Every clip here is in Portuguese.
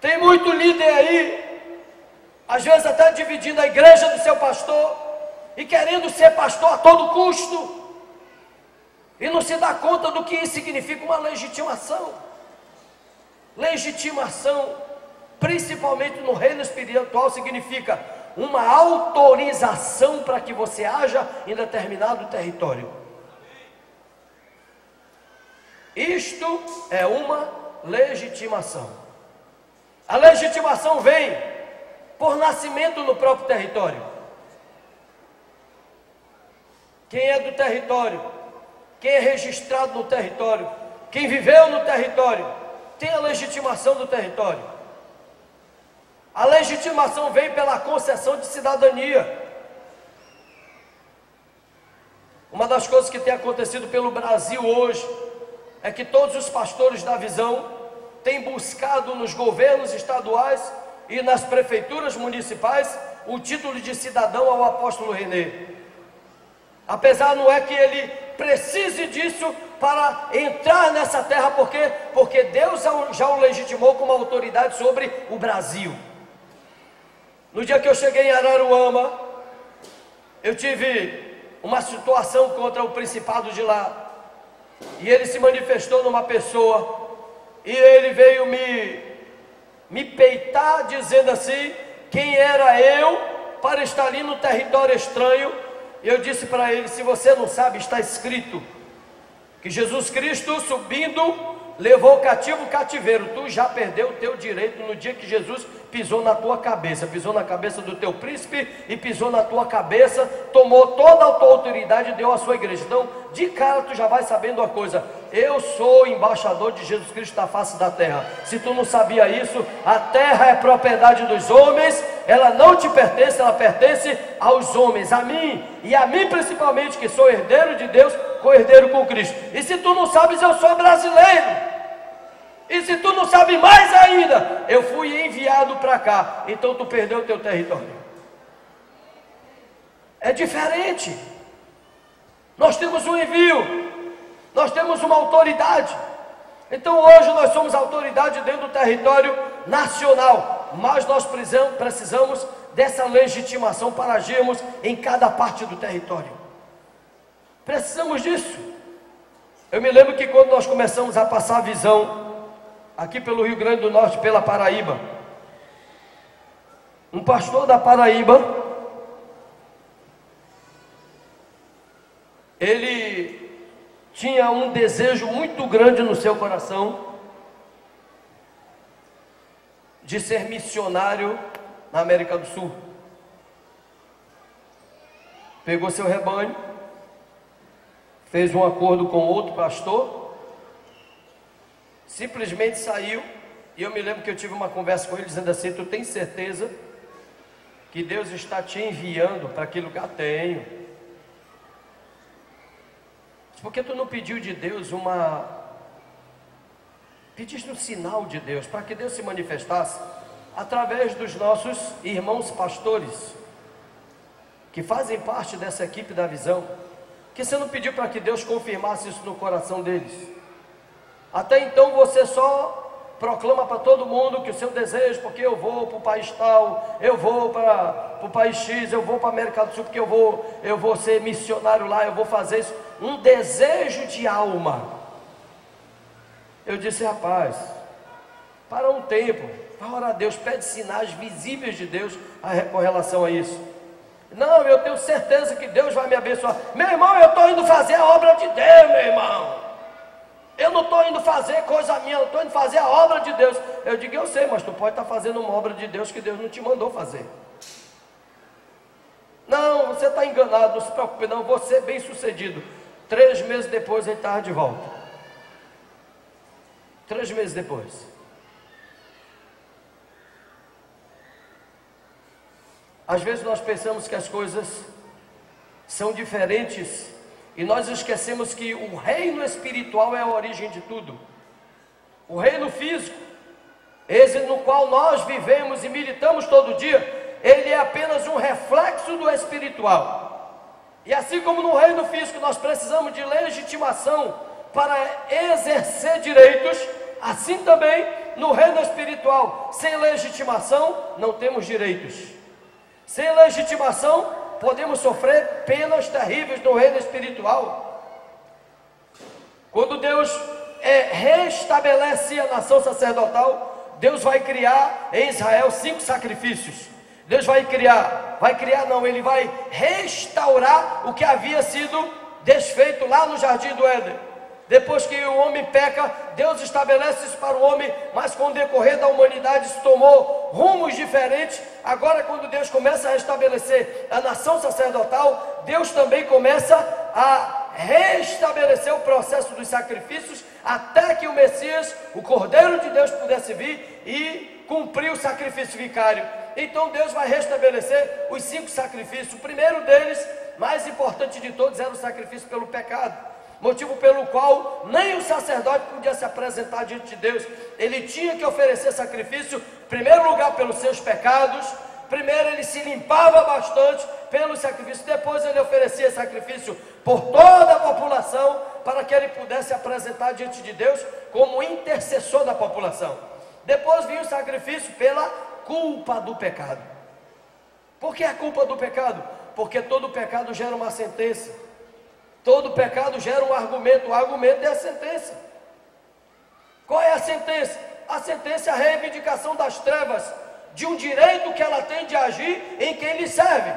Tem muito líder aí, às vezes até dividindo a igreja do seu pastor e querendo ser pastor a todo custo, e não se dá conta do que isso significa uma legitimação. Legitimação, principalmente no reino espiritual, significa uma autorização para que você haja em determinado território. Isto é uma legitimação. A legitimação vem por nascimento no próprio território. Quem é do território, quem é registrado no território, quem viveu no território, tem a legitimação do território. A legitimação vem pela concessão de cidadania. Uma das coisas que tem acontecido pelo Brasil hoje é que todos os pastores da visão têm buscado nos governos estaduais e nas prefeituras municipais o título de cidadão ao apóstolo Renê. Apesar não é que ele precise disso para entrar nessa terra, porque Deus já o legitimou como autoridade sobre o Brasil. No dia que eu cheguei em Araruama, eu tive uma situação contra o principado de lá, e ele se manifestou numa pessoa, e ele veio me peitar, dizendo assim, quem era eu para estar ali no território estranho. Eu disse para ele, se você não sabe, está escrito que Jesus Cristo subindo levou cativo o cativeiro. Tu já perdeu o teu direito no dia que Jesus pisou na tua cabeça, pisou na cabeça do teu príncipe e pisou na tua cabeça, tomou toda a tua autoridade e deu à sua igreja. Então, de cara tu já vai sabendo uma coisa, eu sou embaixador de Jesus Cristo na face da terra. Se tu não sabia isso, a terra é propriedade dos homens, ela não te pertence, ela pertence aos homens, a mim, e a mim principalmente, que sou herdeiro de Deus, co-herdeiro com Cristo. E se tu não sabes, eu sou brasileiro. E se tu não sabe mais ainda, eu fui enviado para cá. Então tu perdeu o teu território. É diferente. Nós temos um envio, nós temos uma autoridade. Então hoje nós somos autoridade dentro do território nacional, mas nós precisamos dessa legitimação para agirmos em cada parte do território. Precisamos disso. Eu me lembro que quando nós começamos a passar a visão aqui pelo Rio Grande do Norte, pela Paraíba, um pastor da Paraíba, ele tinha um desejo muito grande no seu coração de ser missionário na América do Sul. Pegou seu rebanho, fez um acordo com outro pastor, simplesmente saiu. E eu me lembro que eu tive uma conversa com ele dizendo assim, tu tem certeza que Deus está te enviando para aquele lugar? Tenho. Por que tu não pediu de Deus pediste um sinal de Deus, para que Deus se manifestasse através dos nossos irmãos pastores, que fazem parte dessa equipe da visão? Que você não pediu para que Deus confirmasse isso no coração deles? Até então você só proclama para todo mundo que o seu desejo, porque eu vou para o país tal, eu vou para o país X, eu vou para a América do Sul, porque eu vou ser missionário lá, eu vou fazer isso. Um desejo de alma. Eu disse, rapaz, para um tempo, vai orar a Deus, pede sinais visíveis de Deus com relação a isso. Não, eu tenho certeza que Deus vai me abençoar. Meu irmão, eu estou indo fazer a obra de Deus, meu irmão. Eu não estou indo fazer coisa minha, eu estou indo fazer a obra de Deus. Eu digo, eu sei, mas tu pode estar fazendo uma obra de Deus que Deus não te mandou fazer. Não, você está enganado, não se preocupe não, vou ser bem sucedido. 3 meses depois ele estava de volta. 3 meses depois. Às vezes nós pensamos que as coisas são diferentes e nós esquecemos que o reino espiritual é a origem de tudo. O reino físico, esse no qual nós vivemos e militamos todo dia, ele é apenas um reflexo do espiritual. E assim como no reino físico nós precisamos de legitimação para exercer direitos, assim também no reino espiritual, sem legitimação, não temos direitos. Sem legitimação, podemos sofrer penas terríveis no reino espiritual. Quando Deus restabelece a nação sacerdotal, Deus vai criar em Israel 5 sacrifícios. Deus ele vai restaurar o que havia sido desfeito lá no jardim do Éden. Depois que o homem peca, Deus estabelece isso para o homem, mas com o decorrer da humanidade isso tomou rumos diferentes. Agora, quando Deus começa a restabelecer a nação sacerdotal, Deus também começa a restabelecer o processo dos sacrifícios, até que o Messias, o Cordeiro de Deus, pudesse vir e cumprir o sacrifício vicário. Então Deus vai restabelecer os 5 sacrifícios. O primeiro deles, mais importante de todos, era o sacrifício pelo pecado, motivo pelo qual nem o sacerdote podia se apresentar diante de Deus. Ele tinha que oferecer sacrifício, em primeiro lugar pelos seus pecados. Primeiro ele se limpava bastante pelo sacrifício, depois ele oferecia sacrifício por toda a população, para que ele pudesse apresentar diante de Deus como intercessor da população. Depois vinha o sacrifício pela culpa do pecado. Por que a culpa do pecado? Porque todo pecado gera uma sentença. Todo pecado gera um argumento. O argumento é a sentença. Qual é a sentença? A sentença é a reivindicação das trevas, de um direito que ela tem de agir em quem lhe serve.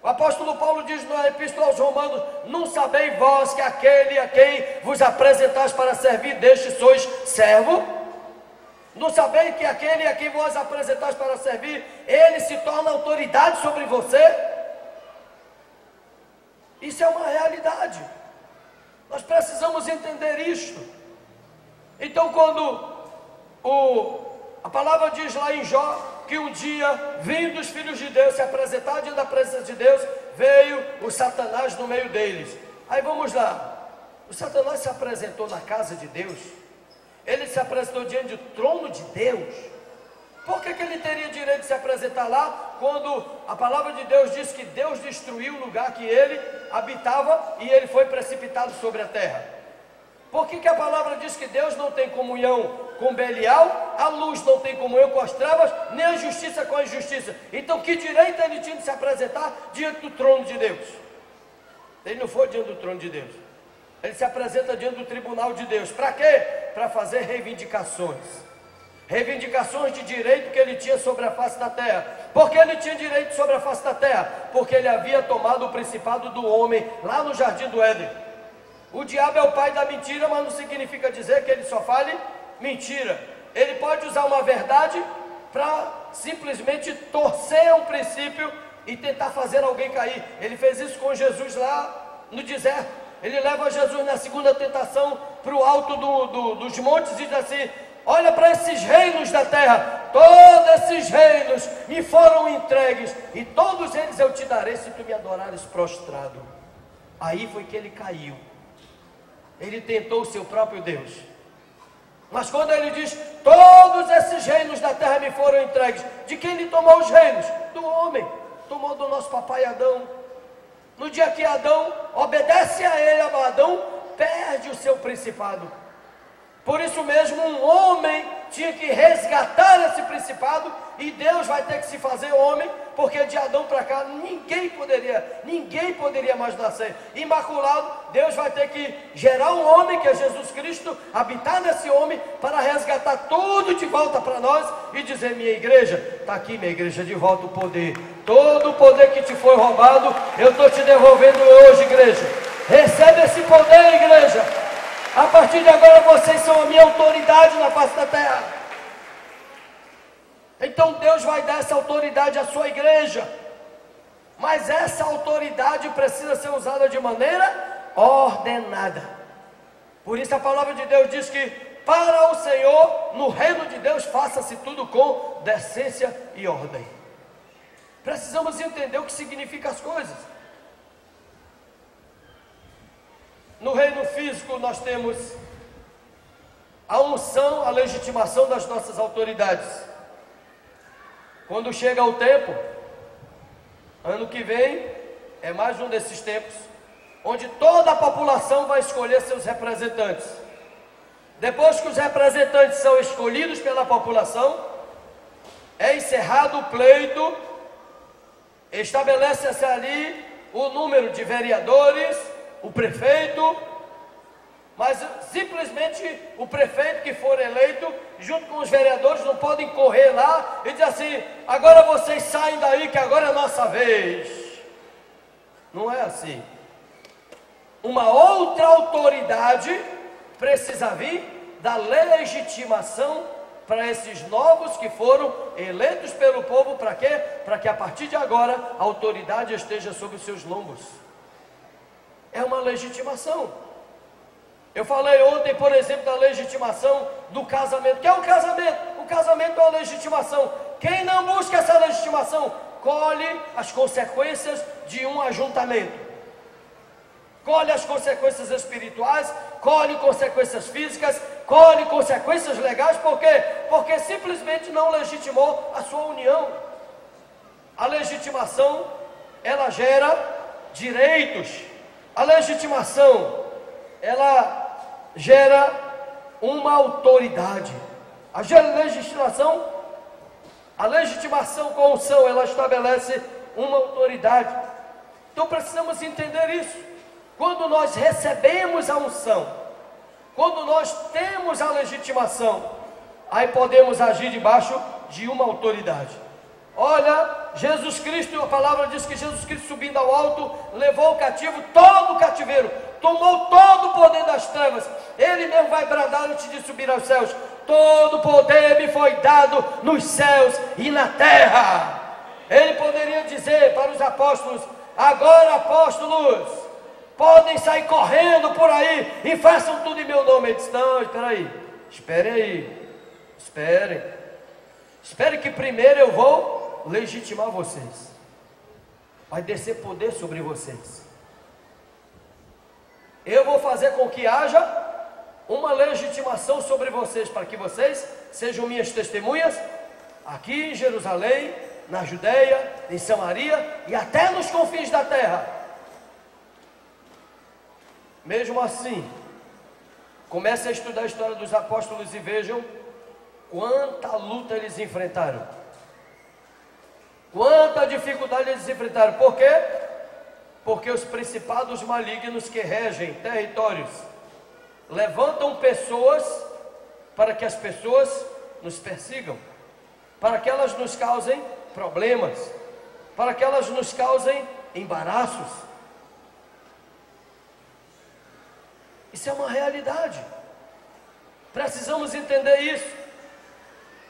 O apóstolo Paulo diz na Epístola aos Romanos: não sabeis vós que aquele a quem vos apresentais para servir, deste sois servo? Não sabeis que aquele a quem vos apresentais para servir, ele se torna autoridade sobre você? Isso é uma realidade. Nós precisamos entender isto. Então, quando a palavra diz lá em Jó que um dia, vindo os filhos de Deus se apresentar diante da presença de Deus, veio o Satanás no meio deles. Aí vamos lá. O Satanás se apresentou na casa de Deus. Ele se apresentou diante do trono de Deus. Por que ele teria direito de se apresentar lá, quando a palavra de Deus diz que Deus destruiu o lugar que ele habitava e ele foi precipitado sobre a terra? Por que a palavra diz que Deus não tem comunhão com Belial, a luz não tem comunhão com as trevas, nem a justiça com a injustiça? Então que direito ele tinha de se apresentar diante do trono de Deus? Ele não foi diante do trono de Deus. Ele se apresenta diante do tribunal de Deus. Para quê? Para fazer reivindicações. Reivindicações de direito que ele tinha sobre a face da terra. Por que ele tinha direito sobre a face da terra? Porque ele havia tomado o principado do homem lá no jardim do Éden. O diabo é o pai da mentira, mas não significa dizer que ele só fale mentira. Ele pode usar uma verdade para simplesmente torcer um princípio e tentar fazer alguém cair. Ele fez isso com Jesus lá no deserto. Ele leva Jesus na segunda tentação para o alto dos montes e diz assim: olha para esses reinos da terra, todos esses reinos me foram entregues, e todos eles eu te darei se tu me adorares prostrado. Aí foi que ele caiu. Ele tentou o seu próprio Deus. Mas quando ele diz: todos esses reinos da terra me foram entregues, de quem ele tomou os reinos? Do homem. Tomou do nosso papai Adão. No dia que Adão obedece a ele, Adão perde o seu principado. Por isso mesmo, um homem tinha que resgatar esse principado, e Deus vai ter que se fazer homem, porque de Adão para cá ninguém poderia mais nascer imaculado. Deus vai ter que gerar um homem, que é Jesus Cristo, habitar nesse homem, para resgatar tudo de volta para nós e dizer: minha igreja, está aqui, minha igreja, de volta o poder. Todo o poder que te foi roubado, eu estou te devolvendo hoje, igreja. Recebe esse poder, igreja. A partir de agora vocês são a minha autoridade na face da terra. Então Deus vai dar essa autoridade à sua igreja. Mas essa autoridade precisa ser usada de maneira ordenada. Por isso a palavra de Deus diz que para o Senhor, no reino de Deus, faça-se tudo com decência e ordem. Precisamos entender o que significam as coisas. No reino físico nós temos a unção, a legitimação das nossas autoridades. Quando chega o tempo, ano que vem, é mais um desses tempos, onde toda a população vai escolher seus representantes. Depois que os representantes são escolhidos pela população, é encerrado o pleito, estabelece-se ali o número de vereadores, o prefeito, mas simplesmente o prefeito que for eleito, junto com os vereadores, não podem correr lá e dizer assim: agora vocês saem daí que agora é a nossa vez. Não é assim. Uma outra autoridade precisa vir da legitimação para esses novos que foram eleitos pelo povo. Para quê? Para que a partir de agora a autoridade esteja sobre os seus lombos. É uma legitimação. Eu falei ontem, por exemplo, da legitimação do casamento. O que é o casamento? O casamento é uma legitimação. Quem não busca essa legitimação, colhe as consequências de um ajuntamento. Colhe as consequências espirituais, colhe consequências físicas, colhe consequências legais. Por quê? Porque simplesmente não legitimou a sua união. A legitimação, ela gera direitos. A legitimação, ela gera uma autoridade. A legitimação com unção, ela estabelece uma autoridade. Então precisamos entender isso. Quando nós recebemos a unção, quando nós temos a legitimação, aí podemos agir debaixo de uma autoridade. Olha, Jesus Cristo, a palavra diz que Jesus Cristo, subindo ao alto, levou o cativo, todo o cativeiro, tomou todo o poder das trevas. Ele mesmo vai bradar antes de subir aos céus: todo poder me foi dado nos céus e na terra. Ele poderia dizer para os apóstolos: agora, apóstolos, podem sair correndo por aí e façam tudo em meu nome. Ele disse: não, espera aí, espere aí, espere que primeiro eu vou legitimar vocês. Vai descer poder sobre vocês. Eu vou fazer com que haja uma legitimação sobre vocês, para que vocês sejam minhas testemunhas aqui em Jerusalém, na Judeia, em Samaria e até nos confins da terra. Mesmo assim, comece a estudar a história dos apóstolos e vejam quanta luta eles enfrentaram, quanta dificuldade eles enfrentaram. Por quê? Porque os principados malignos que regem territórios levantam pessoas para que as pessoas nos persigam, para que elas nos causem problemas, para que elas nos causem embaraços. Isso é uma realidade. Precisamos entender isso.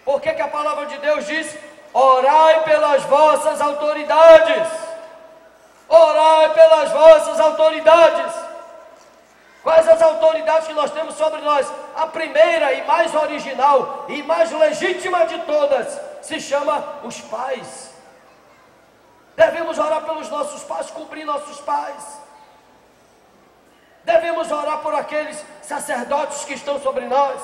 Por que a palavra de Deus diz: orai pelas vossas autoridades? Orai pelas vossas autoridades. Quais as autoridades que nós temos sobre nós? A primeira e mais original e mais legítima de todas se chama os pais. Devemos orar pelos nossos pais, cobrir nossos pais. Devemos orar por aqueles sacerdotes que estão sobre nós.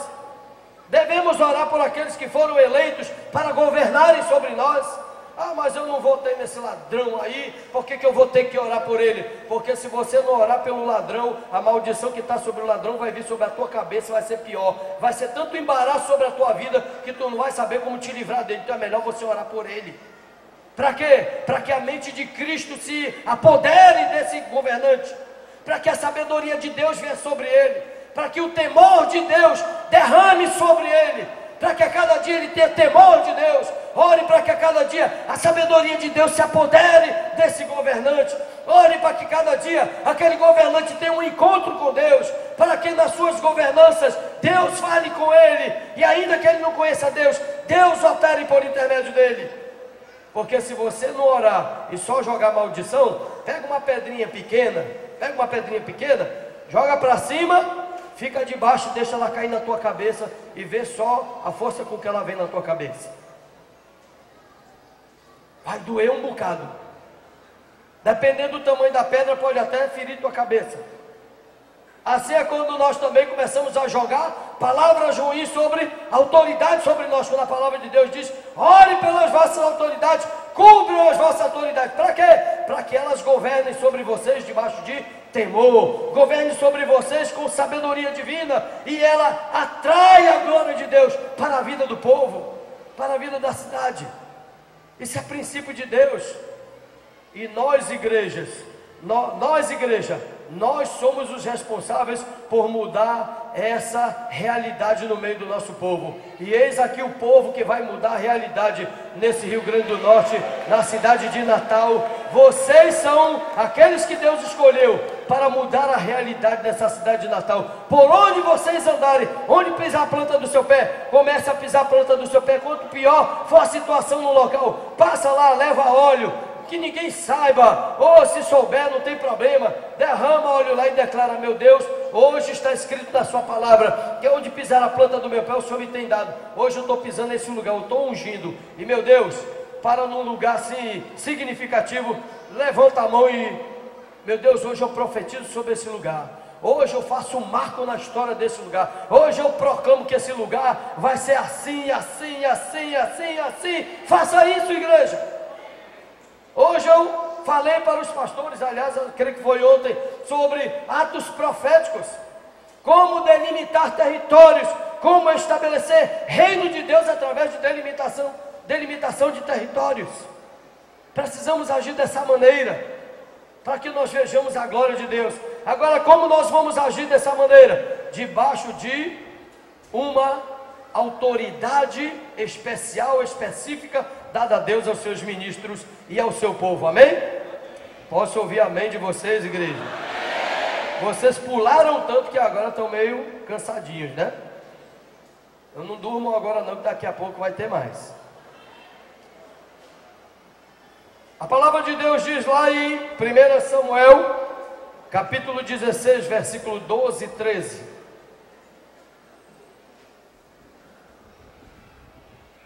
Devemos orar por aqueles que foram eleitos para governarem sobre nós. Ah, mas eu não votei nesse ladrão aí, por que eu vou ter que orar por ele? Porque se você não orar pelo ladrão, a maldição que está sobre o ladrão vai vir sobre a tua cabeça e vai ser pior. Vai ser tanto embaraço sobre a tua vida que tu não vai saber como te livrar dele. Então é melhor você orar por ele. Para quê? Para que a mente de Cristo se apodere desse governante, para que a sabedoria de Deus venha sobre ele, para que o temor de Deus derrame sobre ele, para que a cada dia ele tenha temor de Deus. Ore para que a cada dia a sabedoria de Deus se apodere desse governante. Ore para que cada dia aquele governante tenha um encontro com Deus, para que nas suas governanças Deus fale com ele, e ainda que ele não conheça Deus, Deus opere por intermédio dele. Porque se você não orar e só jogar maldição, pega uma pedrinha pequena, joga para cima, fica debaixo, deixa ela cair na tua cabeça e vê só a força com que ela vem na tua cabeça. Vai doer um bocado. Dependendo do tamanho da pedra, pode até ferir tua cabeça. Assim é quando nós também começamos a jogar palavras ruins sobre autoridade sobre nós. Quando a palavra de Deus diz: ore pelas vossas autoridades, cubram as vossas autoridades. Para quê? Para que elas governem sobre vocês debaixo de temor, governe sobre vocês com sabedoria divina, e ela atrai a glória de Deus para a vida do povo, para a vida da cidade. Isso é princípio de Deus. E nós igreja, nós somos os responsáveis por mudar essa realidade no meio do nosso povo. E eis aqui o povo que vai mudar a realidade nesse Rio Grande do Norte, na cidade de Natal. Vocês são aqueles que Deus escolheu para mudar a realidade dessa cidade de Natal. Por onde vocês andarem, onde pisar a planta do seu pé, comece a pisar a planta do seu pé. Quanto pior for a situação no local, passa lá, leva óleo, que ninguém saiba, ou se souber não tem problema, derrama óleo lá e declara: meu Deus, hoje está escrito na sua palavra, que onde pisar a planta do meu pé, o Senhor me tem dado. Hoje eu estou pisando nesse lugar, eu estou ungindo, e meu Deus, para num lugar assim, significativo, levanta a mão e, meu Deus, hoje eu profetizo sobre esse lugar. Hoje eu faço um marco na história desse lugar. Hoje eu proclamo que esse lugar vai ser assim, assim, assim, assim, assim. Faça isso, igreja. Hoje eu falei para os pastores, aliás, eu creio que foi ontem, sobre atos proféticos, como delimitar territórios, como estabelecer reino de Deus através de delimitação de territórios. Precisamos agir dessa maneira, para que nós vejamos a glória de Deus. Agora, como nós vamos agir dessa maneira? Debaixo de uma autoridade especial, específica, dada a Deus aos seus ministros e ao seu povo, amém? Posso ouvir amém de vocês, igreja? Vocês pularam tanto que agora estão meio cansadinhos, né? Eu não durmo agora não, que daqui a pouco vai ter mais. A palavra de Deus diz lá em 1 Samuel, capítulo 16, versículo 12 e 13.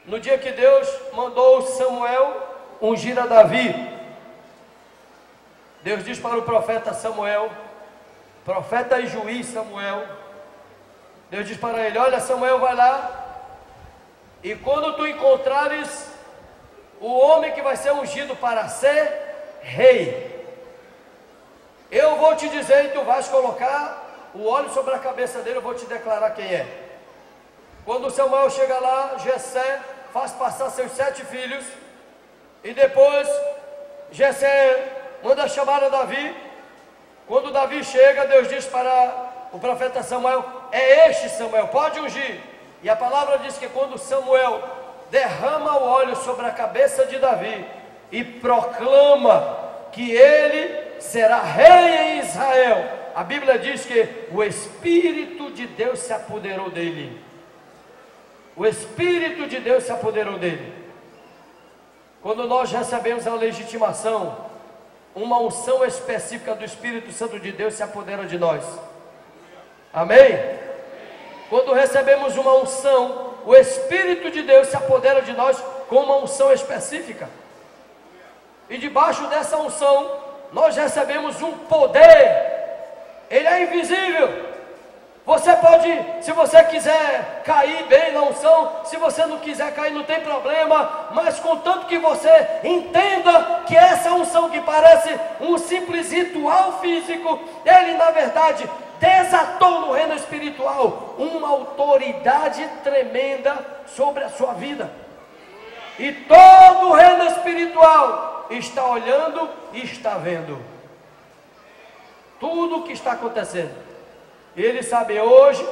No dia que Deus mandou Samuel ungir a Davi, Deus diz para o profeta Samuel, profeta e juiz Samuel, Deus diz para ele: olha, Samuel, vai lá, e quando tu encontrares o homem que vai ser ungido para ser rei, eu vou te dizer, e tu vais colocar o óleo sobre a cabeça dele, eu vou te declarar quem é. Quando Samuel chega lá, Jessé faz passar seus 7 filhos, e depois Jessé manda chamar a Davi. Quando Davi chega, Deus diz para o profeta Samuel: é este Samuel, pode ungir. E a palavra diz que quando Samuel derrama o óleo sobre a cabeça de Davi e proclama que ele será rei em Israel, a Bíblia diz que o Espírito de Deus se apoderou dele. O Espírito de Deus se apoderou dele. Quando nós recebemos a legitimação, uma unção específica do Espírito Santo de Deus se apodera de nós. Amém? Quando recebemos uma unção, o Espírito de Deus se apodera de nós com uma unção específica. E debaixo dessa unção, nós recebemos um poder. Ele é invisível. Você pode, se você quiser cair bem na unção, se você não quiser cair, não tem problema, mas contanto que você entenda que essa unção que parece um simples ritual físico, ele na verdade desatou no reino espiritual uma autoridade tremenda sobre a sua vida. E todo o reino espiritual está olhando e está vendo tudo o que está acontecendo. E eles sabem, hoje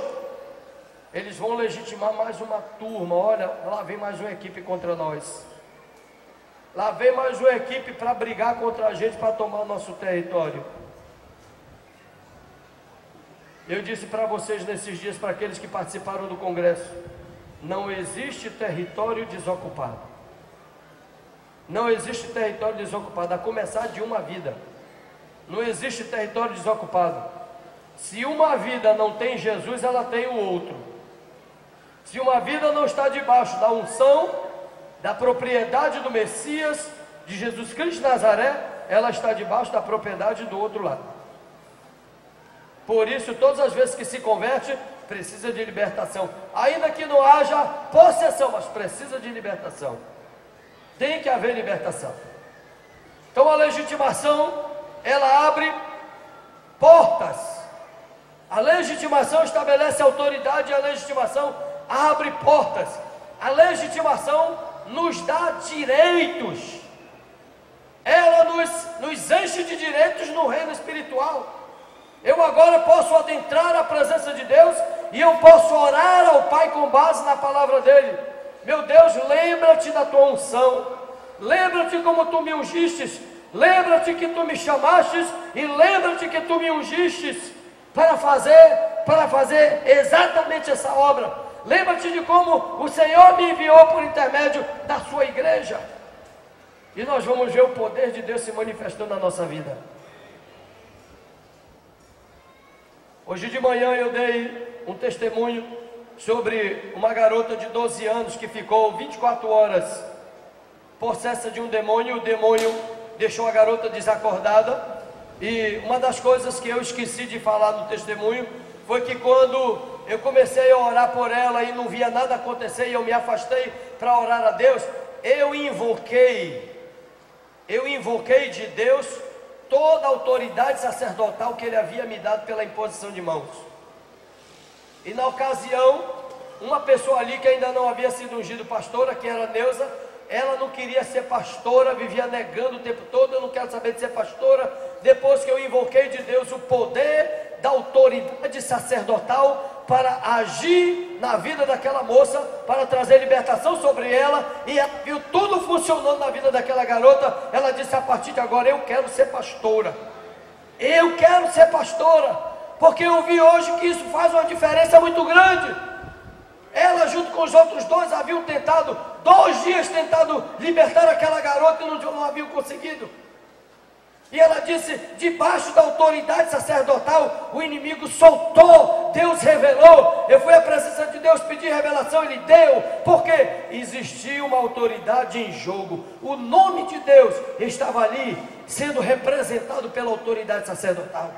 eles vão legitimar mais uma turma. Olha, lá vem mais uma equipe contra nós. Lá vem mais uma equipe para brigar contra a gente, para tomar o nosso território. Eu disse para vocês nesses dias, para aqueles que participaram do congresso: não existe território desocupado. Não existe território desocupado, a começar de uma vida. Não existe território desocupado. Se uma vida não tem Jesus, ela tem o outro. Se uma vida não está debaixo da unção, da propriedade do Messias, de Jesus Cristo de Nazaré, ela está debaixo da propriedade do outro lado. Por isso, todas as vezes que se converte, precisa de libertação. Ainda que não haja possessão, mas precisa de libertação. Tem que haver libertação. Então a legitimação, ela abre portas. A legitimação estabelece autoridade, e a legitimação abre portas. A legitimação nos dá direitos. Ela nos enche de direitos no reino espiritual. Eu agora posso adentrar a presença de Deus e eu posso orar ao Pai com base na palavra dele. Meu Deus, lembra-te da tua unção, lembra-te como tu me ungistes, lembra-te que tu me chamastes e lembra-te que tu me ungistes para fazer exatamente essa obra. Lembra-te de como o Senhor me enviou por intermédio da sua igreja. E nós vamos ver o poder de Deus se manifestando na nossa vida. Hoje de manhã eu dei um testemunho sobre uma garota de 12 anos que ficou 24 horas possessa de um demônio. O demônio deixou a garota desacordada. E uma das coisas que eu esqueci de falar no testemunho foi que quando eu comecei a orar por ela e não via nada acontecer e eu me afastei para orar a Deus, eu invoquei de Deus toda a autoridade sacerdotal que Ele havia me dado pela imposição de mãos. E na ocasião, uma pessoa ali que ainda não havia sido ungido pastora, que era Neuza, ela não queria ser pastora, vivia negando o tempo todo: eu não quero saber de ser pastora. Depois que eu invoquei de Deus o poder da autoridade sacerdotal para agir na vida daquela moça, para trazer libertação sobre ela, e ela viu tudo funcionando na vida daquela garota, ela disse: a partir de agora eu quero ser pastora. Eu quero ser pastora, porque eu vi hoje que isso faz uma diferença muito grande. Ela junto com os outros dois haviam tentado, 2 dias tentado libertar aquela garota e não haviam conseguido. E ela disse: debaixo da autoridade sacerdotal, o inimigo soltou, Deus revelou. Eu fui à presença de Deus, pedi revelação, Ele deu, porque existia uma autoridade em jogo. O nome de Deus estava ali, sendo representado pela autoridade sacerdotal.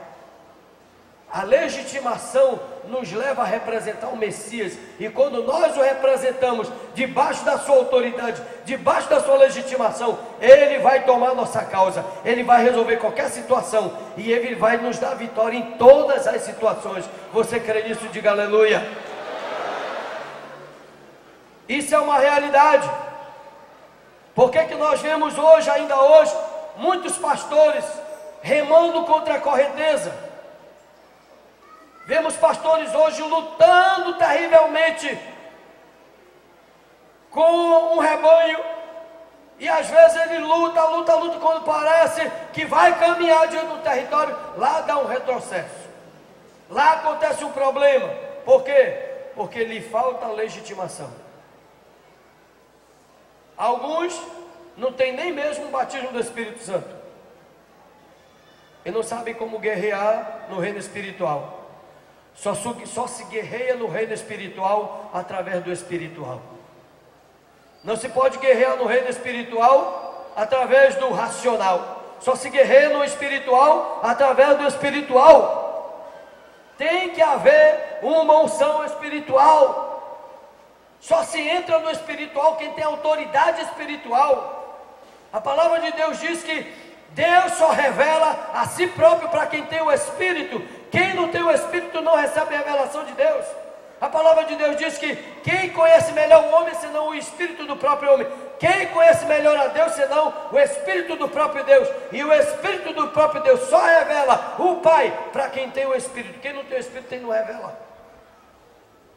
A legitimação nos leva a representar o Messias, e quando nós o representamos debaixo da sua autoridade, debaixo da sua legitimação, Ele vai tomar nossa causa, Ele vai resolver qualquer situação, e Ele vai nos dar vitória em todas as situações. Você crê nisso? Diga aleluia. Isso é uma realidade. Por que nós vemos hoje, ainda hoje, muitos pastores remando contra a correnteza? Vemos pastores hoje lutando terrivelmente com um rebanho, e às vezes ele luta, quando parece que vai caminhar diante do território, lá dá um retrocesso, lá acontece um problema. Por quê? Porque lhe falta legitimação. Alguns não têm nem mesmo o batismo do Espírito Santo e não sabem como guerrear no reino espiritual. Só se guerreia no reino espiritual através do espiritual. Não se pode guerrear no reino espiritual através do racional. Só se guerreia no espiritual através do espiritual. Tem que haver uma unção espiritual. Só se entra no espiritual quem tem autoridade espiritual. A palavra de Deus diz que Deus só revela a si próprio para quem tem o Espírito. Quem não tem o Espírito não recebe a revelação de Deus. A palavra de Deus diz que quem conhece melhor o homem senão o Espírito do próprio homem? Quem conhece melhor a Deus senão o Espírito do próprio Deus? E o Espírito do próprio Deus só revela o Pai para quem tem o Espírito. Quem não tem o Espírito, ele não revela.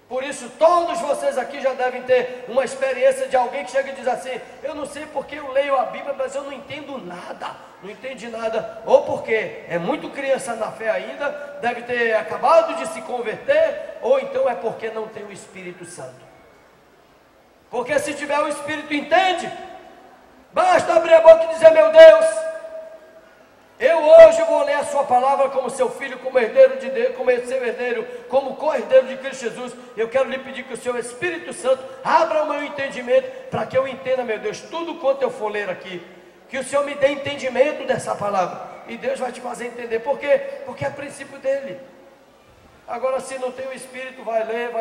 Por isso todos vocês aqui já devem ter uma experiência de alguém que chega e diz assim: eu não sei porque eu leio a Bíblia, mas eu não entendo nada, não entendi nada. Ou porque é muito criança na fé ainda, deve ter acabado de se converter, ou então é porque não tem o Espírito Santo. Porque se tiver o Espírito, entende. Basta abrir a boca e dizer: meu Deus, eu hoje vou ler a sua palavra como seu filho, como herdeiro de Deus, como seu herdeiro, como co-herdeiro de Cristo Jesus. Eu quero lhe pedir que o seu Espírito Santo abra o meu entendimento, para que eu entenda, meu Deus, tudo quanto eu for ler aqui. Que o Senhor me dê entendimento dessa palavra, e Deus vai te fazer entender. Por quê? Porque é princípio dele. Agora, se não tem o Espírito, vai ler,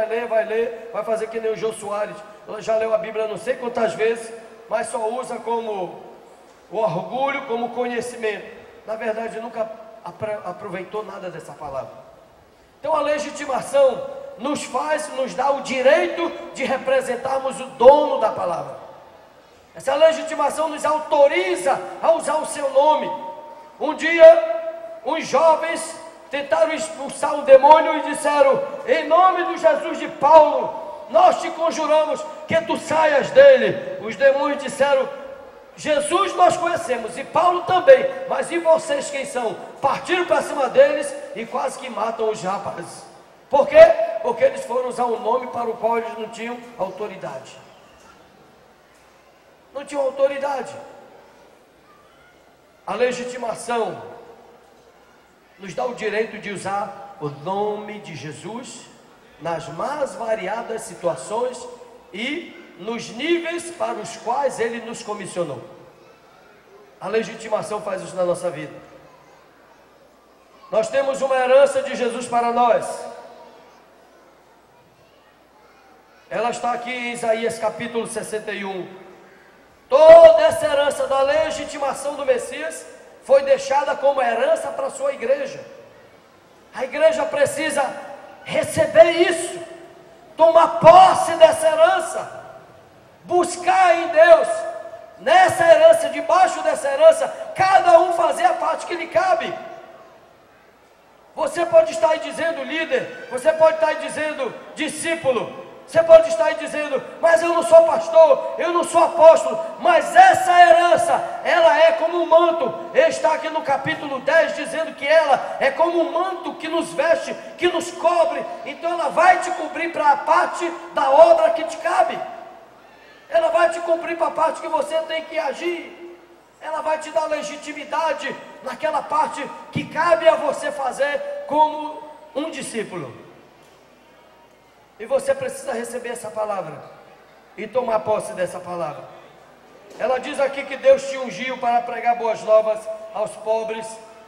vai fazer que nem o Jô Soares. Ela já leu a Bíblia não sei quantas vezes, mas só usa como o orgulho, como conhecimento. Na verdade, nunca aproveitou nada dessa palavra. Então a legitimação nos dá o direito de representarmos o dono da palavra. Essa legitimação nos autoriza a usar o seu nome. Um dia, uns jovens tentaram expulsar um demônio e disseram: em nome do Jesus de Paulo, nós te conjuramos que tu saias dele. Os demônios disseram: Jesus nós conhecemos e Paulo também, mas e vocês quem são? Partiram para cima deles e quase que matam os rapazes. Por quê? Porque eles foram usar um nome para o qual eles não tinham autoridade. Não tinham autoridade. A legitimação nos dá o direito de usar o nome de Jesus nas mais variadas situações e nos níveis para os quais Ele nos comissionou. A legitimação faz isso na nossa vida. Nós temos uma herança de Jesus para nós. Ela está aqui em Isaías capítulo 61. Toda essa herança da legitimação do Messias foi deixada como herança para a sua igreja. A igreja precisa receber isso, tomar posse dessa herança, buscar em Deus, nessa herança, debaixo dessa herança, cada um fazer a parte que lhe cabe. Você pode estar aí dizendo líder, você pode estar aí dizendo discípulo, você pode estar aí dizendo: mas eu não sou pastor, eu não sou apóstolo. Mas essa herança, ela é como um manto. Está aqui no capítulo 10 dizendo que ela é como um manto que nos veste, que nos cobre. Então ela vai te cobrir para a parte da obra que te cabe. Ela vai te cumprir para a parte que você tem que agir. Ela vai te dar legitimidade naquela parte que cabe a você fazer como um discípulo. E você precisa receber essa palavra e tomar posse dessa palavra. Ela diz aqui que Deus te ungiu para pregar boas novas aos pobres,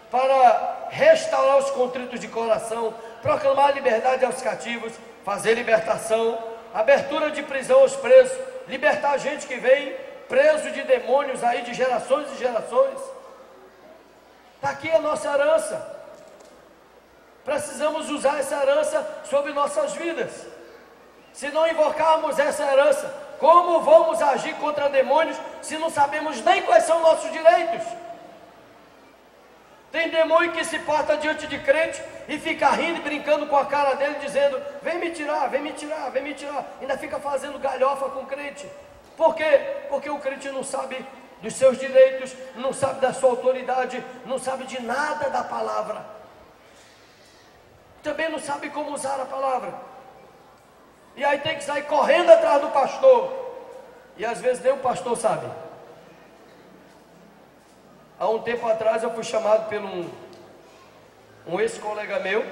para restaurar os contritos de coração, proclamar liberdade aos cativos, fazer libertação, abertura de prisão aos presos, libertar gente que vem preso de demônios aí de gerações e gerações. Está aqui a nossa herança. Precisamos usar essa herança sobre nossas vidas. Se não invocarmos essa herança, como vamos agir contra demônios se não sabemos nem quais são nossos direitos? Tem demônio que se porta diante de crente e fica rindo e brincando com a cara dele, dizendo: vem me tirar, vem me tirar, vem me tirar. Ainda fica fazendo galhofa com o crente. Por quê? Porque o crente não sabe dos seus direitos, não sabe da sua autoridade, não sabe de nada da palavra. Também não sabe como usar a palavra. E aí tem que sair correndo atrás do pastor. E às vezes nem o pastor sabe. Há um tempo atrás eu fui chamado por um ex-colega meu,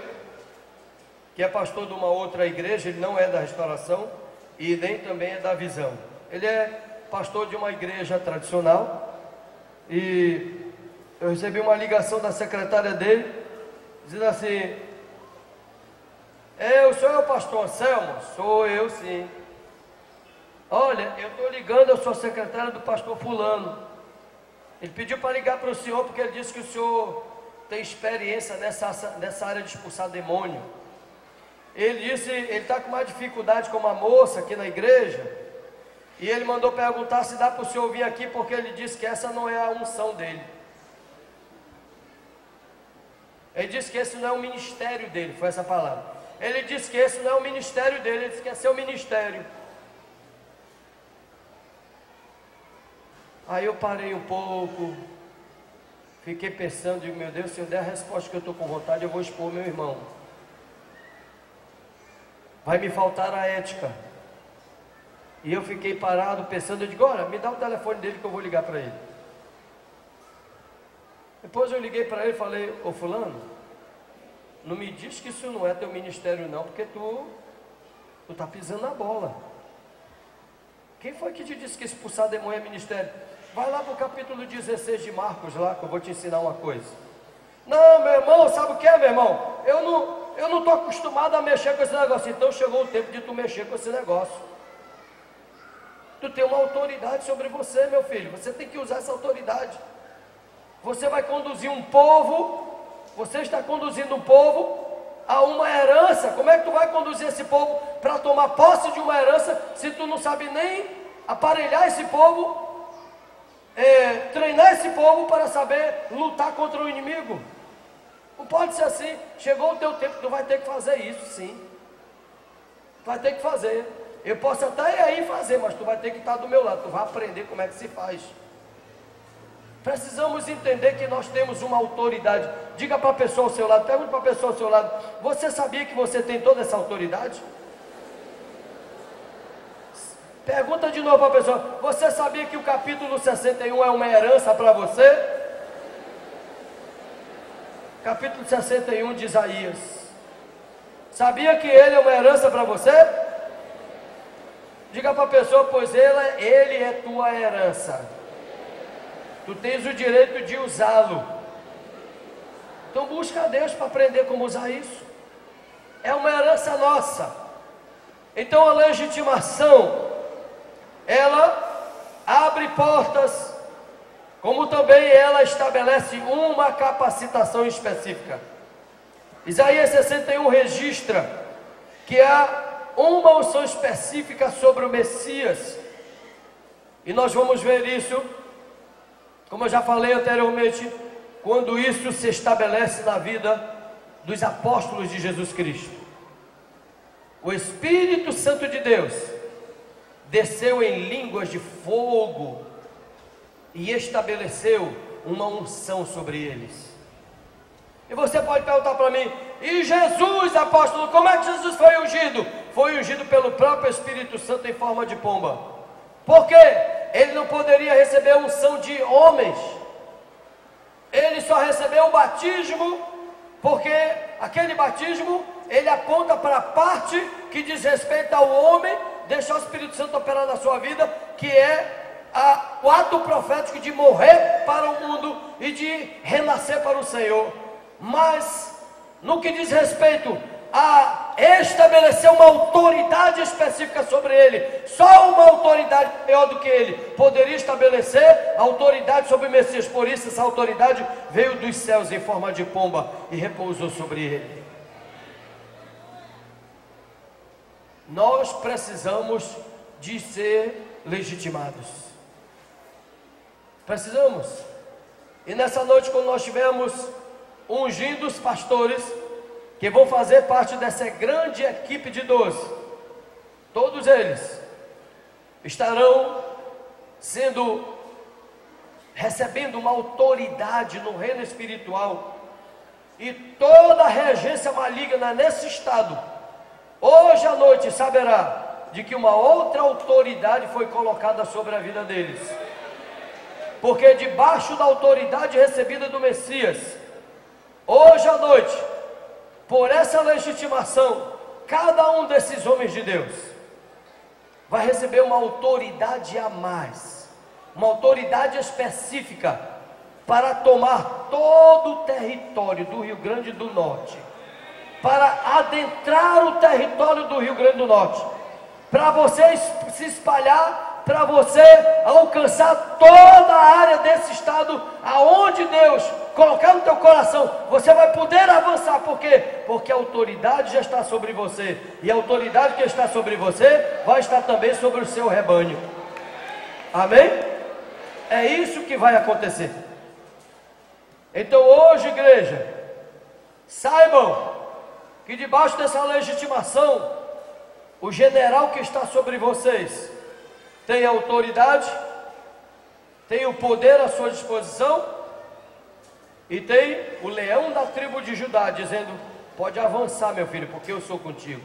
que é pastor de uma outra igreja. Ele não é da restauração e nem também é da visão. Ele é pastor de uma igreja tradicional. E eu recebi uma ligação da secretária dele, dizendo assim: o senhor é o pastor Anselmo? Sou eu, sim. Olha, eu estou ligando, eu sou secretária do pastor fulano. Ele pediu para ligar para o senhor porque ele disse que o senhor tem experiência nessa área de expulsar demônio. Ele disse, ele está com mais dificuldade com uma moça aqui na igreja, e ele mandou perguntar se dá para o senhor vir aqui, porque ele disse que essa não é a unção dele. Ele disse que esse não é o ministério dele, foi essa palavra. Ele disse que esse não é o ministério dele, ele disse que é seu ministério. Aí eu parei um pouco, fiquei pensando, digo, meu Deus, se eu der a resposta que eu estou com vontade, eu vou expor meu irmão. Vai me faltar a ética. E eu fiquei parado pensando, eu digo, olha, me dá o telefone dele que eu vou ligar para ele. Depois eu liguei para ele e falei, ô fulano, não me diz que isso não é teu ministério não, porque tu tá pisando na bola. Quem foi que te disse que expulsar demônio é ministério? Vai lá para o capítulo 16 de Marcos lá, que eu vou te ensinar uma coisa. Não, meu irmão, sabe o que é, meu irmão? Eu não estou acostumado a mexer com esse negócio. Então chegou o tempo de tu mexer com esse negócio. Tu tem uma autoridade sobre você, meu filho. Você tem que usar essa autoridade. Você vai conduzir um povo, Você está conduzindo um povo a uma herança. Como é que tu vai conduzir esse povo para tomar posse de uma herança, se tu não sabe nem aparelhar esse povo, treinar esse povo para saber lutar contra o inimigo? Não pode ser assim. Chegou o teu tempo, tu vai ter que fazer isso, sim. Tu vai ter que fazer. Eu posso até ir aí fazer, mas tu vai ter que estar do meu lado. Tu vai aprender como é que se faz. Precisamos entender que nós temos uma autoridade. Diga para a pessoa ao seu lado, pergunta para a pessoa ao seu lado: você sabia que você tem toda essa autoridade? Pergunta de novo para a pessoa: você sabia que o capítulo 61 é uma herança para você? Capítulo 61 de Isaías. Sabia que ele é uma herança para você? Diga para a pessoa: pois ele é tua herança. Tu tens o direito de usá-lo. Então busca a Deus para aprender como usar isso. É uma herança nossa. Então a legitimação, ela abre portas, como também ela estabelece uma capacitação específica. Isaías 61 registra que há uma unção específica sobre o Messias. E nós vamos ver isso, como eu já falei anteriormente, quando isso se estabelece na vida dos apóstolos de Jesus Cristo. O Espírito Santo de Deus desceu em línguas de fogo e estabeleceu uma unção sobre eles. E você pode perguntar para mim: e Jesus, apóstolo, como é que Jesus foi ungido? Foi ungido pelo próprio Espírito Santo em forma de pomba. Por quê? Ele não poderia receber a unção de homens. Ele só recebeu o batismo, porque aquele batismo, ele aponta para a parte que diz respeito ao homem, deixar o Espírito Santo operar na sua vida, que é o ato profético de morrer para o mundo e de renascer para o Senhor. Mas, no que diz respeito a estabelecer uma autoridade específica sobre ele, só uma autoridade maior do que ele poderia estabelecer a autoridade sobre o Messias. Por isso essa autoridade veio dos céus em forma de pomba e repousou sobre ele. Nós precisamos de ser legitimados. Precisamos. E nessa noite, quando nós tivemos ungindo os pastores que vão fazer parte dessa grande equipe de 12, todos eles estarão recebendo uma autoridade no reino espiritual, e toda a regência maligna nesse estado, hoje à noite, saberá de que uma outra autoridade foi colocada sobre a vida deles, porque debaixo da autoridade recebida do Messias, hoje à noite, por essa legitimação, cada um desses homens de Deus vai receber uma autoridade a mais, uma autoridade específica para tomar todo o território do Rio Grande do Norte, para adentrar o território do Rio Grande do Norte, para você se espalhar, para você alcançar toda a área desse estado, aonde Deus colocar no teu coração, você vai poder avançar. Por quê? Porque a autoridade já está sobre você, e a autoridade que está sobre você vai estar também sobre o seu rebanho. Amém? É isso que vai acontecer. Então hoje, igreja, saibam que debaixo dessa legitimação, o general que está sobre vocês tem autoridade, tem o poder à sua disposição, e tem o leão da tribo de Judá dizendo: pode avançar, meu filho, porque eu sou contigo.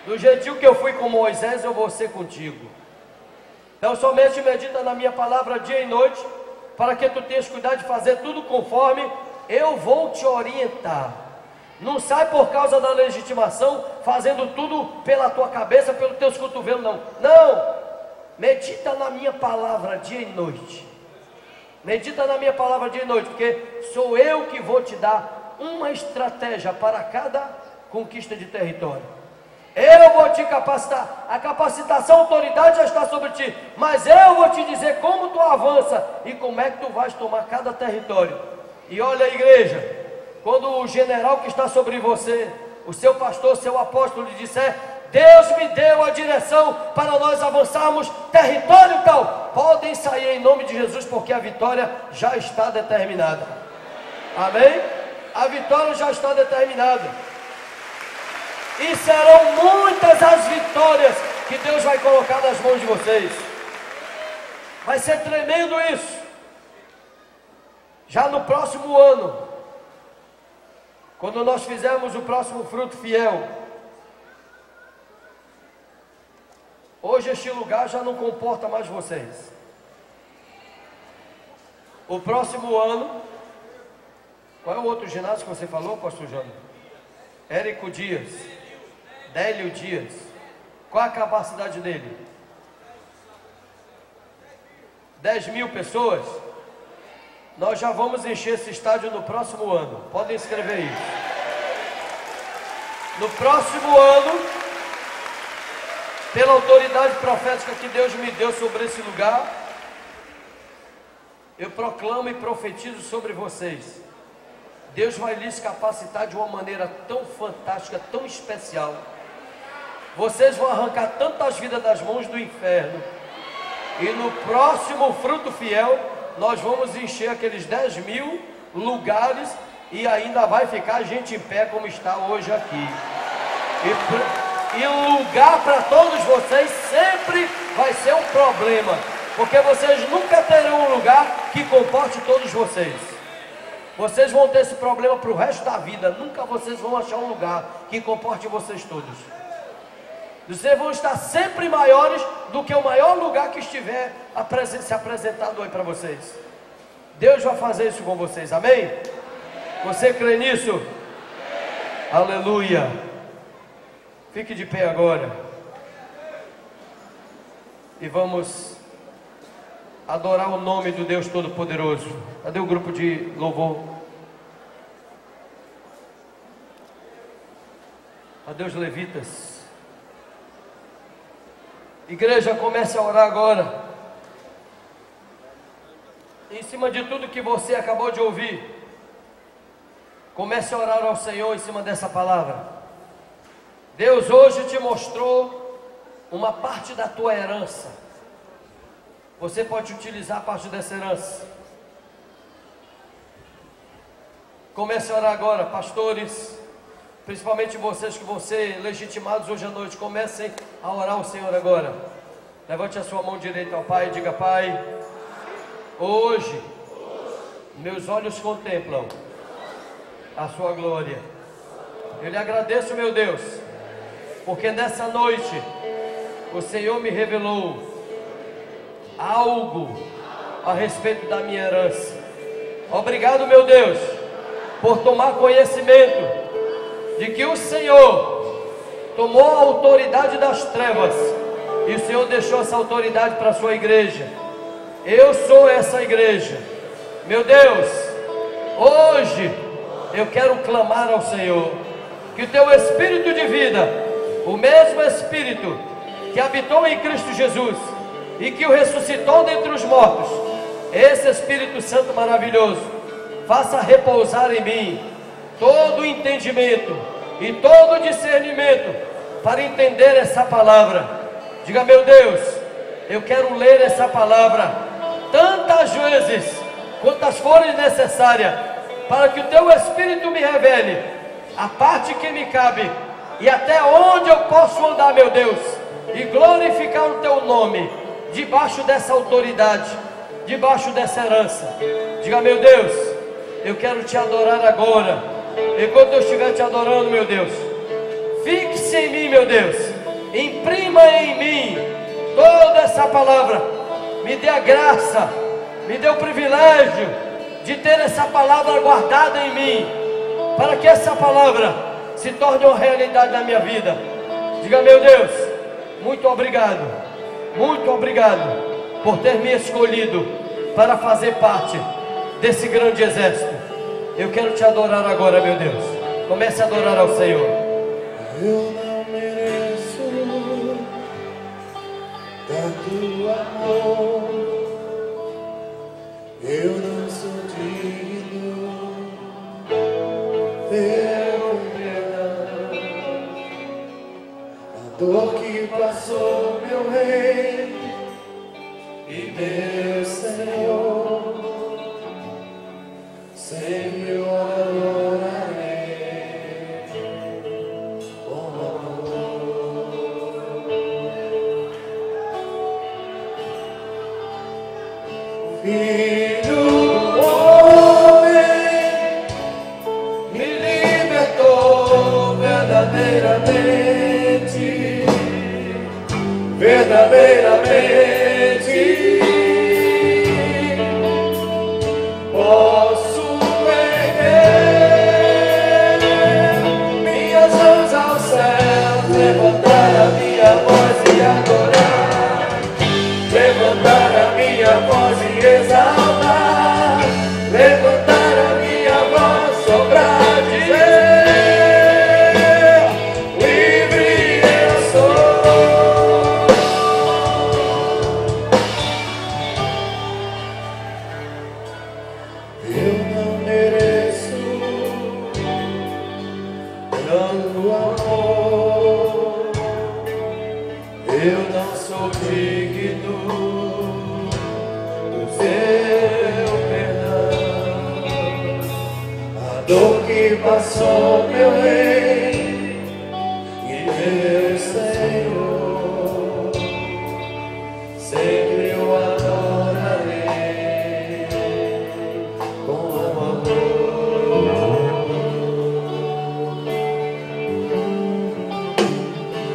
Do jeitinho que eu fui com Moisés, eu vou ser contigo. Então somente medita na minha palavra dia e noite, para que tu tenhas cuidado de fazer tudo conforme eu vou te orientar. Não sai por causa da legitimação fazendo tudo pela tua cabeça, pelos teus cotovelos, não. Não, medita na minha palavra dia e noite. Medita na minha palavra dia e noite, porque sou eu que vou te dar uma estratégia para cada conquista de território. Eu vou te capacitar. A capacitação, a autoridade já está sobre ti, mas eu vou te dizer como tu avança e como é que tu vais tomar cada território. E olha, igreja, quando o general que está sobre você, o seu pastor, o seu apóstolo lhe disser: Deus me deu a direção para nós avançarmos território tal, podem sair em nome de Jesus, porque a vitória já está determinada. Amém? A vitória já está determinada. E serão muitas as vitórias que Deus vai colocar nas mãos de vocês. Vai ser tremendo isso. Já no próximo ano, quando nós fizermos o próximo fruto fiel, hoje este lugar já não comporta mais vocês. O próximo ano, qual é o outro ginásio que você falou, pastor Jânio? Érico Dias, Délio Dias. Qual a capacidade dele? 10.000 pessoas. Nós já vamos encher esse estádio no próximo ano. Podem escrever isso. No próximo ano, pela autoridade profética que Deus me deu sobre esse lugar, eu proclamo e profetizo sobre vocês. Deus vai lhes capacitar de uma maneira tão fantástica, tão especial. Vocês vão arrancar tantas vidas das mãos do inferno. E no próximo fruto fiel, nós vamos encher aqueles 10.000 lugares e ainda vai ficar gente em pé como está hoje aqui. E lugar para todos vocês sempre vai ser um problema, porque vocês nunca terão um lugar que comporte todos vocês. Vocês vão ter esse problema para o resto da vida. Nunca vocês vão achar um lugar que comporte vocês todos. Vocês vão estar sempre maiores do que o maior lugar que estiver se apresentado aí para vocês. Deus vai fazer isso com vocês, amém? Você crê nisso? Aleluia. Fique de pé agora. E vamos adorar o nome do Deus Todo-Poderoso. Cadê o grupo de louvor? Cadê os levitas? Igreja, comece a orar agora. Em cima de tudo que você acabou de ouvir, comece a orar ao Senhor em cima dessa palavra. Deus hoje te mostrou uma parte da tua herança. Você pode utilizar parte dessa herança. Comece a orar agora, pastores, principalmente vocês que vão ser legitimados hoje à noite. Comecem a orar ao Senhor agora. Levante a sua mão direita ao Pai e diga: Pai, hoje meus olhos contemplam a sua glória. Eu lhe agradeço, meu Deus, porque nessa noite o Senhor me revelou algo a respeito da minha herança. Obrigado, meu Deus, por tomar conhecimento de que o Senhor tomou a autoridade das trevas e o Senhor deixou essa autoridade para a sua igreja. Eu sou essa igreja. Meu Deus, hoje eu quero clamar ao Senhor que o teu Espírito de vida, o mesmo Espírito que habitou em Cristo Jesus e que o ressuscitou dentre os mortos, esse Espírito Santo maravilhoso, faça repousar em mim todo o entendimento e todo o discernimento para entender essa palavra. Diga: meu Deus, eu quero ler essa palavra tantas vezes quantas forem necessárias, para que o teu Espírito me revele a parte que me cabe e até onde eu posso andar, meu Deus, e glorificar o teu nome debaixo dessa autoridade, debaixo dessa herança. Diga: meu Deus, eu quero te adorar agora. Enquanto eu estiver te adorando, meu Deus, fixe em mim, meu Deus, imprima em mim toda essa palavra. Me dê a graça, me dê o privilégio de ter essa palavra guardada em mim, para que essa palavra se torne uma realidade na minha vida. Diga: meu Deus, muito obrigado por ter me escolhido para fazer parte desse grande exército. Eu quero te adorar agora, meu Deus. Comece a adorar ao Senhor. Eu não mereço tanto amor, eu não sou digno Filho do homem, me libertou verdadeiramente, verdadeiramente. Posso erguer minhas mãos ao céu, levantar a minha voz e adorar, levantar a minha voz e exaltar, levantar a minha voz só pra dizer: livre eu sou. Eu não mereço tanto amor, eu não sou digno do seu perdão. A dor que passou, meu rei e meu Senhor, sempre eu adorarei com amor.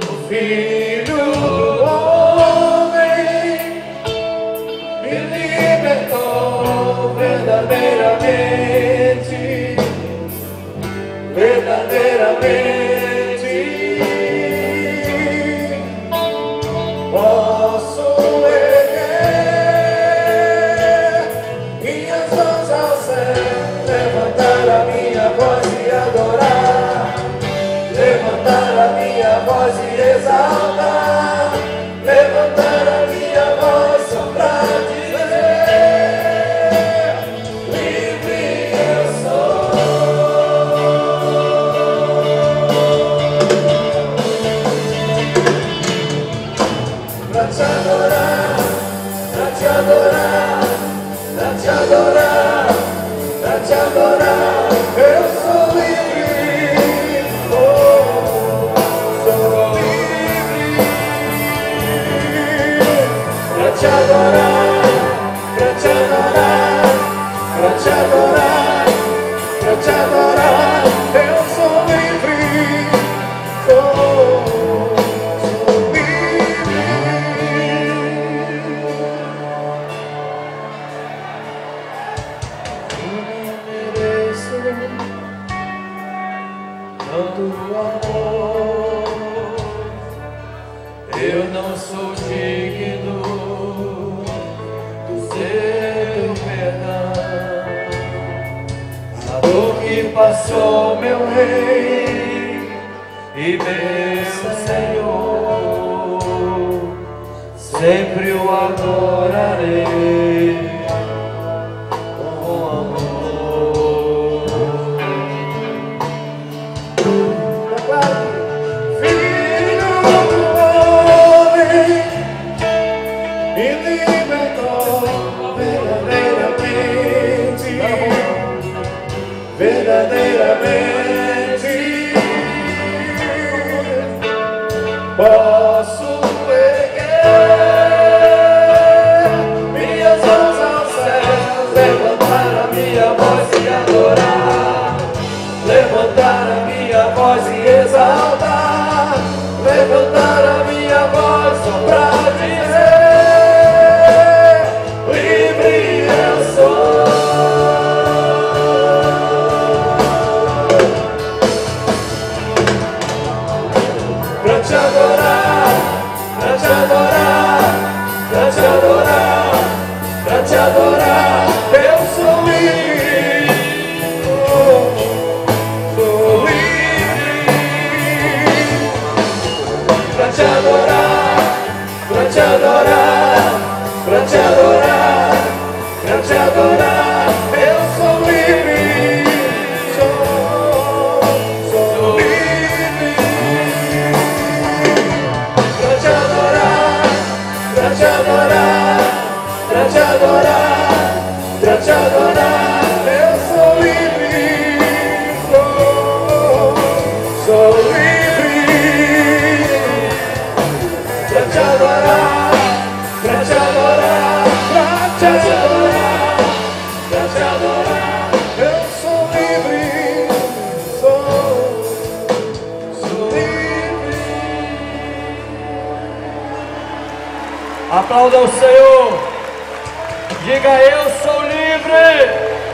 O Filho do homem me libertou verdadeiramente, verdadeiramente. Posso erguer minhas mãos ao céu, levantar a minha voz e adorar, levantar a minha voz e exaltar, levantar a minha voz só pra dizer: livre eu sou. Pra te adorar, pra te adorar, pra te adorar, pra te adorar, eu sou livre, oh, sou livre. Pra te adorar, pra te adorar, pra te adorar, pra te adorar, eu sou livre, sou livre. Eu não mereço tanto amor, eu não sou digno do seu perdão. A dor que passou, meu rei e meu Senhor, sempre o adorarei com amor. Filho do homem, me libertou verdadeiramente, verdadeiramente. Posso erguer minhas mãos ao céu, levantar a minha voz e adorar, levantar a minha voz e exaltar, levantar a minha voz só pra dizer: livre eu sou. Pra te adorar, pra te adorar, pra te adorar, pra te adorar, eu sou livre, oh, sou livre. Pra te adorar, pra te adorar, pra te adorar, pra te adorar, eu sou livre, sou livre. Pra te adorar, pra te adorar, pra te adorar, pra te adorar, eu sou livre, sou livre. Pra te adorar, pra te adorar, pra te adorar. Aplauda o Senhor. Diga: eu sou livre.